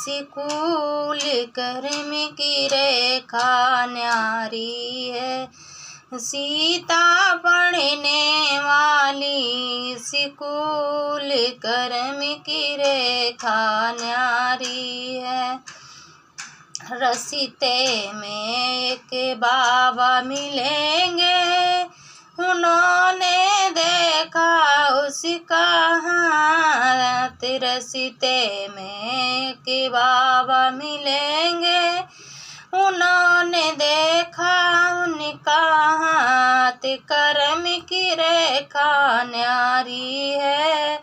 इसी कुल कर्म की रेखा न्यारी है। सीता पढ़ने वाली इसी कुल कर्म की रेखा न्यारी है। रस्ते में एक बाबा मिलेंगे, उन्होंने देखा उसका हाथ। रस्ते में एक बाबा मिलेंगे, उन्होंने देखा उनका हाथ। कर्म की रेखा न्यारी है,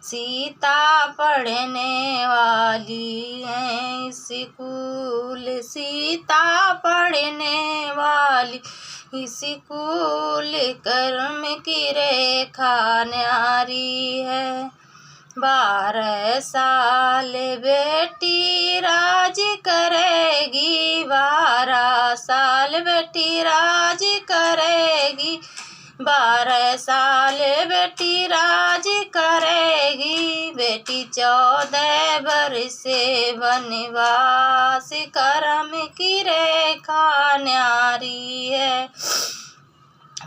सीता पढ़ने वाली है स्कूल। सीता पढ़ने वाली स्कूल, कर्म की रेखा न्यारी है। 12 साल बेटी राज करेगी, 12 साल बेटी राज करेगी, 12 साल बेटी राज करेगी। बेटी 14 वर्ष वनवास, कर्म की रेखा न्यारी है।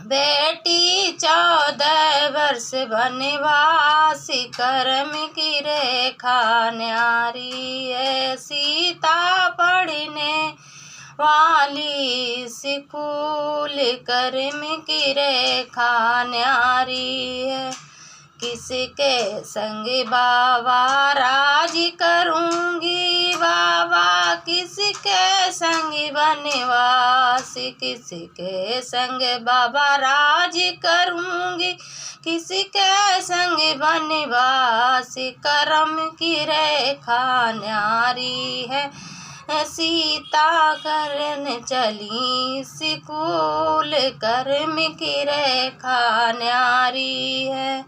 बेटी 14 वर्ष वनवास, कर्म की रेखा न्यारी है। सीता पढ़ने वाली स्कूल, कर्म की रेखा न्यारी है। किसके संग बाबा राज करूँगी, बाबा किसके संग वनवास। किसके संग बाबा राज करूँगी, किसके संग वनवास। कर्म की रेखा न्यारी है, सीता करन चली स्कूल, कर्म की रेखा न्यारी है।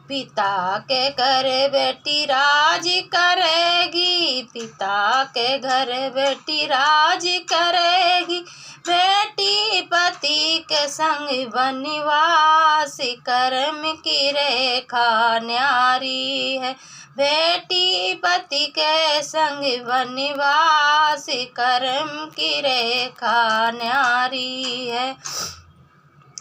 पिता के घर बेटी राज करेगी, पिता के घर बेटी राज करेगी। बेटी पति के संग वनवास, कर्म की रेखा न्यारी है। बेटी पति के संग वनवास, कर्म की रेखा न्यारी है।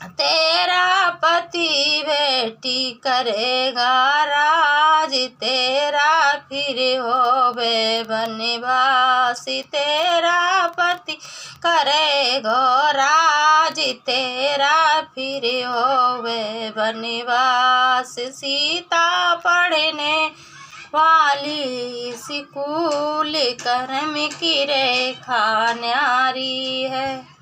तेरा पति बेटी करेगा राज, तेरा फिर होवे वनवास। तेरा पति करेगा राज, तेरा फिर होवे वनवास। सीता पढ़ने वाली स्कूल, कर्म की रेखा न्यारी है।